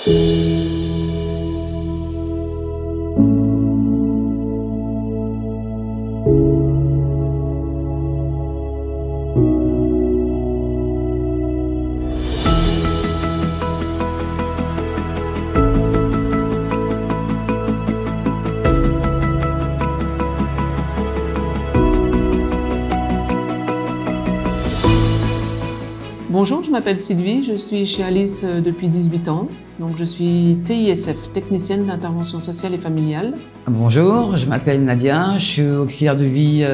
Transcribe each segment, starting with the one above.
Bonjour, je m'appelle Sylvie, je suis chez Alice depuis 18 ans. Donc je suis TISF, technicienne d'intervention sociale et familiale. Bonjour, je m'appelle Nadia, je suis auxiliaire de vie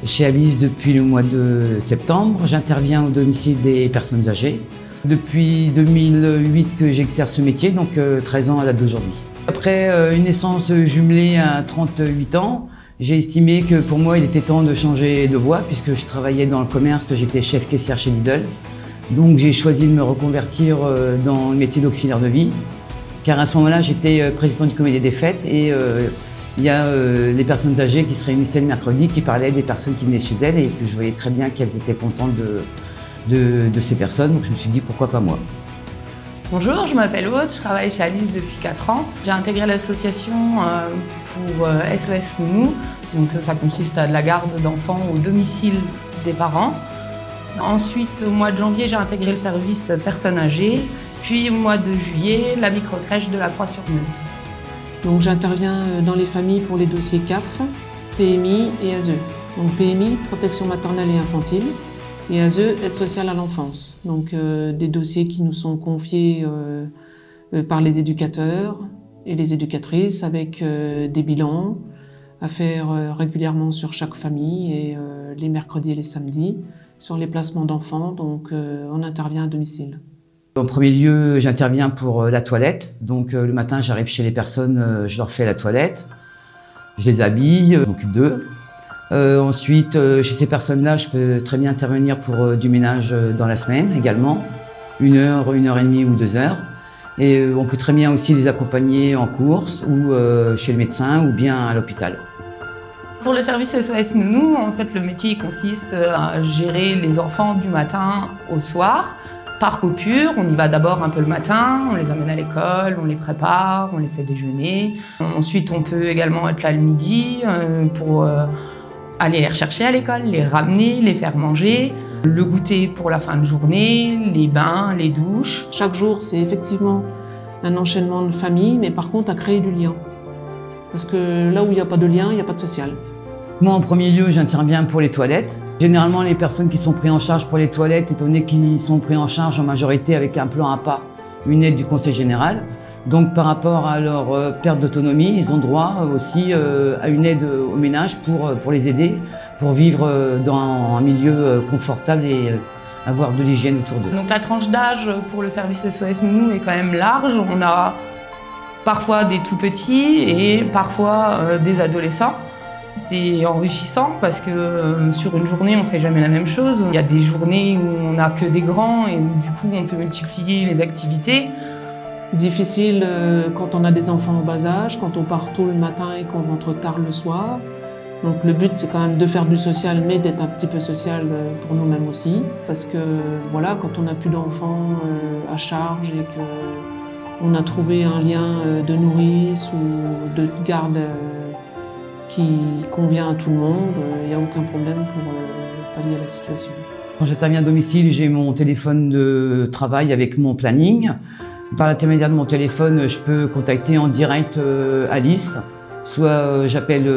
chez Alice depuis le mois de septembre. J'interviens au domicile des personnes âgées. Depuis 2008 que j'exerce ce métier, donc 13 ans à date d'aujourd'hui. Après une naissance jumelée à 38 ans, j'ai estimé que pour moi il était temps de changer de voie puisque je travaillais dans le commerce, j'étais chef caissière chez Lidl. Donc j'ai choisi de me reconvertir dans le métier d'auxiliaire de vie, car à ce moment-là j'étais président du comité des fêtes et il y a les personnes âgées qui se réunissaient le mercredi, qui parlaient des personnes qui venaient chez elles et puis je voyais très bien qu'elles étaient contentes de ces personnes, donc je me suis dit pourquoi pas moi. Bonjour, je m'appelle Aude, je travaille chez Alice depuis 4 ans. J'ai intégré l'association pour SOS Nounou, donc ça consiste à de la garde d'enfants au domicile des parents. Ensuite, au mois de janvier, j'ai intégré le service personnes âgées, puis au mois de juillet, la microcrèche de la Croix-sur-Meuse. Donc j'interviens dans les familles pour les dossiers CAF, PMI et ASE. Donc PMI, protection maternelle et infantile, et ASE, aide sociale à l'enfance. Donc des dossiers qui nous sont confiés par les éducateurs et les éducatrices avec des bilans à faire régulièrement sur chaque famille et les mercredis et les samedis sur les placements d'enfants, donc on intervient à domicile. En premier lieu, j'interviens pour la toilette. Donc le matin, j'arrive chez les personnes, je leur fais la toilette, je les habille, je m'occupe d'eux. Ensuite, chez ces personnes-là, je peux très bien intervenir pour du ménage dans la semaine également, 1 heure, 1 heure et demie ou 2 heures. Et on peut très bien aussi les accompagner en course ou chez le médecin ou bien à l'hôpital. Pour le service SOS Nounou, en fait, le métier consiste à gérer les enfants du matin au soir, par coupure. On y va d'abord un peu le matin, on les amène à l'école, on les prépare, on les fait déjeuner. Ensuite, on peut également être là le midi pour aller les rechercher à l'école, les ramener, les faire manger, le goûter pour la fin de journée, les bains, les douches. Chaque jour, c'est effectivement un enchaînement de famille, mais par contre à créer du lien. Parce que là où il n'y a pas de lien, il n'y a pas de social. Moi, en premier lieu, j'interviens pour les toilettes. Généralement, les personnes qui sont prises en charge pour les toilettes, étant donné qu'ils sont pris en charge en majorité avec un plan APA, une aide du Conseil général. Donc, par rapport à leur perte d'autonomie, ils ont droit aussi à une aide au ménage pour les aider, pour vivre dans un milieu confortable et avoir de l'hygiène autour d'eux. Donc, la tranche d'âge pour le service SOS Nounou est quand même large. On a parfois des tout petits et parfois des adolescents. C'est enrichissant parce que sur une journée, on ne fait jamais la même chose. Il y a des journées où on n'a que des grands et où du coup, on peut multiplier les activités. Difficile quand on a des enfants en bas âge, quand on part tôt le matin et qu'on rentre tard le soir. Donc le but, c'est quand même de faire du social, mais d'être un petit peu social pour nous-mêmes aussi. Parce que voilà, quand on n'a plus d'enfants à charge et qu'on a trouvé un lien de nourrice ou de garde qui convient à tout le monde, il n'y a aucun problème pour pallier à la situation. Quand j'interviens à domicile, j'ai mon téléphone de travail avec mon planning. Par l'intermédiaire de mon téléphone, je peux contacter en direct Alice, soit j'appelle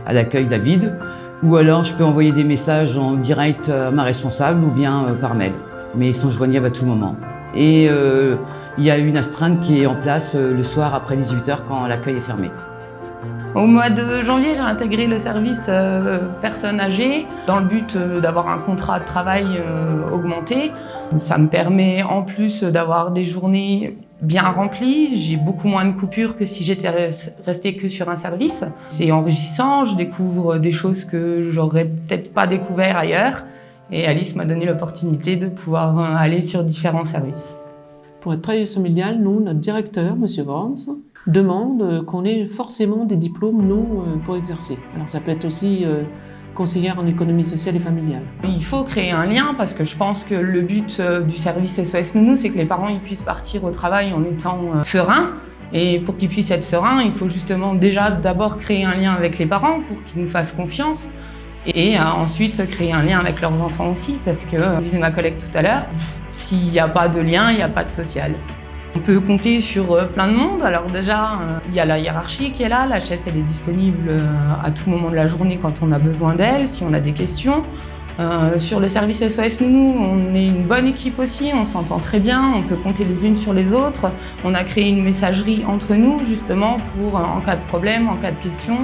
à l'accueil David, ou alors je peux envoyer des messages en direct à ma responsable ou bien par mail. Mais ils sont joignables à tout moment. Et il y a une astreinte qui est en place le soir après 18h quand l'accueil est fermé. Au mois de janvier, j'ai intégré le service personnes âgées dans le but d'avoir un contrat de travail augmenté. Ça me permet en plus d'avoir des journées bien remplies. J'ai beaucoup moins de coupures que si j'étais restée que sur un service. C'est enrichissant, je découvre des choses que j'aurais peut-être pas découvert ailleurs. Et Alice m'a donné l'opportunité de pouvoir aller sur différents services. Pour être travailleuse familiale, nous, notre directeur, M. Worms, demande qu'on ait forcément des diplômes, nous, pour exercer. Alors ça peut être aussi conseillère en économie sociale et familiale. Il faut créer un lien parce que je pense que le but du service SOS Nounou, c'est que les parents ils puissent partir au travail en étant sereins. Et pour qu'ils puissent être sereins, il faut justement déjà d'abord créer un lien avec les parents pour qu'ils nous fassent confiance. Et ensuite créer un lien avec leurs enfants aussi parce que, disait ma collègue tout à l'heure, s'il n'y a pas de lien, il n'y a pas de social. On peut compter sur plein de monde. Alors déjà, il y a la hiérarchie qui est là. La chef, elle est disponible à tout moment de la journée quand on a besoin d'elle, si on a des questions. Sur le service SOS Nounou, on est une bonne équipe aussi, on s'entend très bien, on peut compter les unes sur les autres. On a créé une messagerie entre nous justement pour, en cas de problème, en cas de question,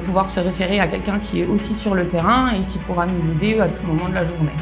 pouvoir se référer à quelqu'un qui est aussi sur le terrain et qui pourra nous aider à tout moment de la journée.